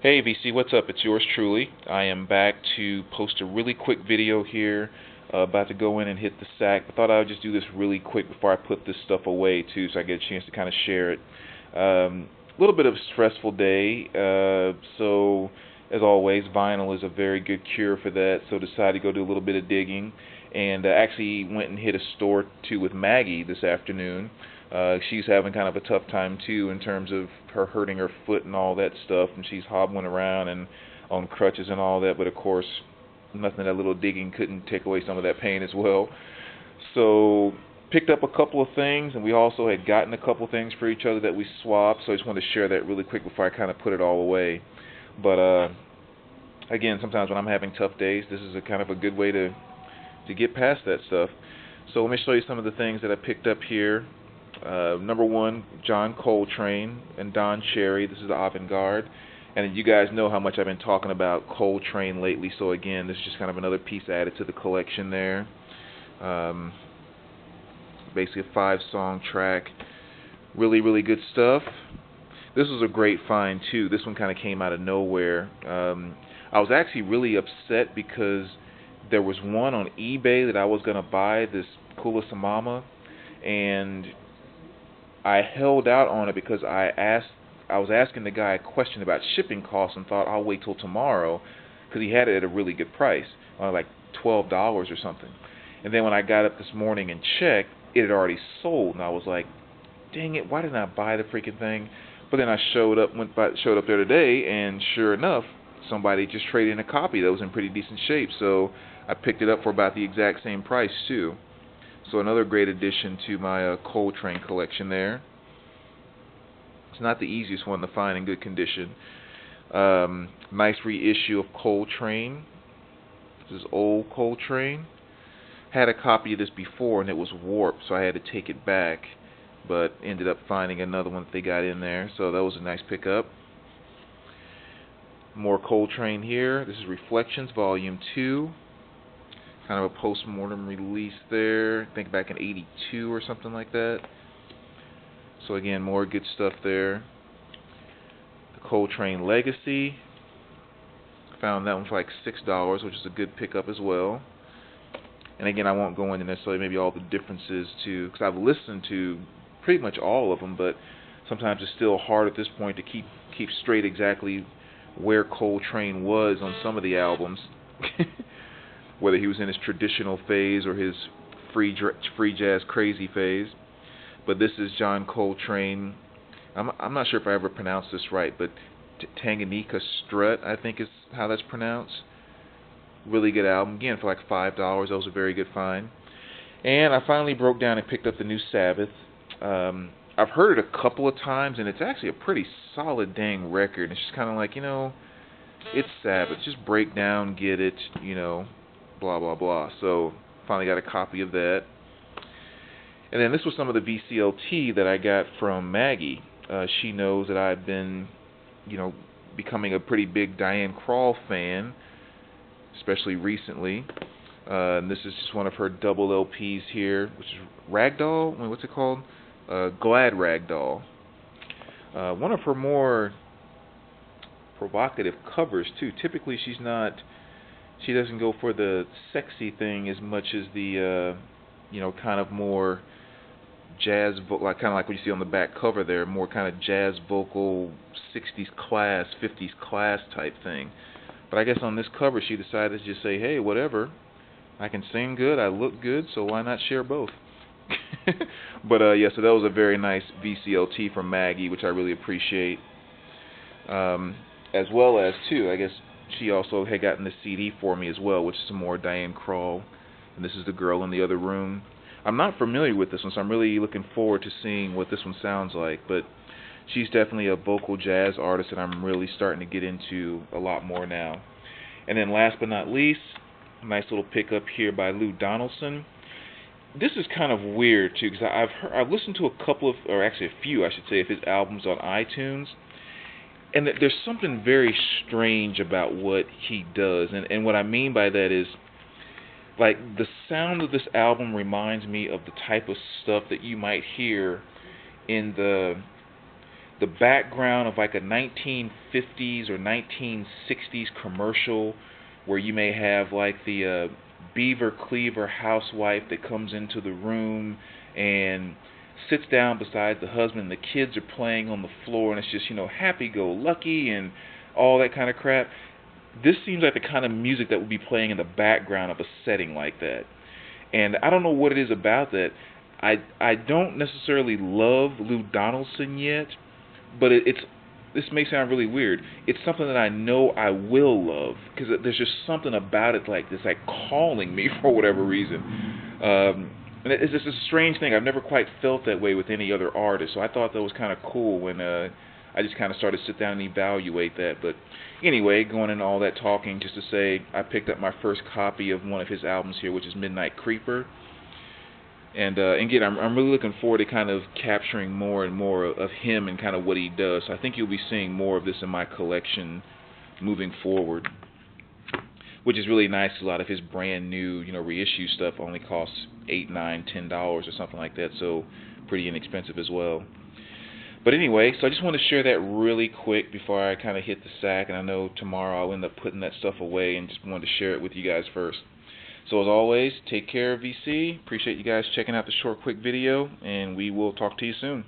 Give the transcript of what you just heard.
Hey VC, what's up? It's yours truly. I am back to post a really quick video here. About to go in and hit the sack. I thought I would just do this really quick before I put this stuff away too, so I get a chance to kind of share it. A little bit of a stressful day, so as always, vinyl is a very good cure for that. So decided to go do a little bit of digging, and actually went and hit a store too with Maggie this afternoon. She's having kind of a tough time too in terms of her hurting her foot and all that stuff, and she's hobbling around and on crutches and all that. But of course, nothing that little digging couldn't take away some of that pain as well. So picked up a couple of things, and we also had gotten a couple of things for each other that we swapped. So I just wanted to share that really quick before I kind of put it all away. But again, sometimes when I'm having tough days, this is a kind of a good way to get past that stuff. So let me show you some of the things that I picked up here. Number one, John Coltrane and Don Cherry. This is the avant-garde. And you guys know how much I've been talking about Coltrane lately, so again, this is just kind of another piece added to the collection there. Basically a 5-song track. Really, really good stuff. This was a great find too. This one kind of came out of nowhere. I was actually really upset because there was one on eBay that I was going to buy, this Kula Samama, and I held out on it because I was asking the guy a question about shipping costs and thought I'll wait till tomorrow because he had it at a really good price, like $12 or something. And then when I got up this morning and checked, it had already sold, and I was like, dang it, why didn't I buy the freaking thing? But then I showed up there today, and sure enough, somebody just traded in a copy that was in pretty decent shape, so I picked it up for about the exact same price too. So another great addition to my Coltrane collection there. It's not the easiest one to find in good condition. Nice reissue of Coltrane. This is old Coltrane. Had a copy of this before and it was warped, so I had to take it back, but ended up finding another one that they got in there, so that was a nice pickup. More Coltrane here. This is Reflections Volume 2. Kind of a post-mortem release there. I think back in '82 or something like that. So again, more good stuff there. The Coltrane Legacy. Found that one for like $6, which is a good pickup as well. And again, I won't go into necessarily maybe all the differences too, because I've listened to pretty much all of them, but sometimes it's still hard at this point to keep straight exactly where Coltrane was on some of the albums. Whether he was in his traditional phase or his free jazz crazy phase. But this is John Coltrane. I'm not sure if I ever pronounced this right, but Tanganyika Strut, I think is how that's pronounced. Really good album. Again, for like $5, that was a very good find. And I finally broke down and picked up the new Sabbath. I've heard it a couple of times, and it's actually a pretty solid dang record. It's just kind of like, it's Sabbath. Just break down, get it, blah, blah, blah. So finally got a copy of that. And then this was some of the VCLT that I got from Maggie. She knows that I've been, becoming a pretty big Diane Krall fan, especially recently. And this is just one of her double LPs here, which is Ragdoll? What's it called? Glad Ragdoll. One of her more provocative covers, too. Typically, she doesn't go for the sexy thing as much as the, kind of more jazz, kind of like what you see on the back cover there, more kind of jazz vocal, 60s class, 50s class type thing. But I guess on this cover she decided to just say, hey, whatever, I can sing good, I look good, so why not share both? But yeah, so that was a very nice VCLT from Maggie, which I really appreciate. As well as, too, I guess she also had gotten the CD for me as well, which is some more Diane Krall. And this is The Girl in the Other Room. I'm not familiar with this one, so I'm really looking forward to seeing what this one sounds like. But she's definitely a vocal jazz artist that I'm really starting to get into a lot more now. And then last but not least, a nice little pickup here by Lou Donaldson. This is kind of weird, too, because I've listened to a couple of, or actually a few, I should say, of his albums on iTunes. And there's something very strange about what he does. And what I mean by that is, like, the sound of this album reminds me of the type of stuff that you might hear in the the background of like a 1950s or 1960s commercial where you may have like the beaver cleaver housewife that comes into the room and sits down beside the husband, and the kids are playing on the floor, and it's just, happy-go-lucky and all that kind of crap. This seems like the kind of music that would be playing in the background of a setting like that. And I don't know what it is about that. I don't necessarily love Lou Donaldson yet, but this may sound really weird. It's something that I know I will love, because there's just something about it like this, like calling me for whatever reason. And it's just a strange thing. I've never quite felt that way with any other artist, so I thought that was kind of cool when I just kind of started to sit down and evaluate that. But anyway, going into all that talking, just to say, I picked up my first copy of one of his albums here, which is Midnight Creeper. And again, I'm really looking forward to kind of capturing more and more of him and kind of what he does. So I think you'll be seeing more of this in my collection moving forward, which is really nice. A lot of his brand new, reissue stuff only costs $8, $9, $10 or something like that, so pretty inexpensive as well. But anyway, so I just want to share that really quick before I kind of hit the sack, and I know tomorrow I'll end up putting that stuff away, and just wanted to share it with you guys first. So as always, take care, VC. Appreciate you guys checking out the short, quick video, and we will talk to you soon.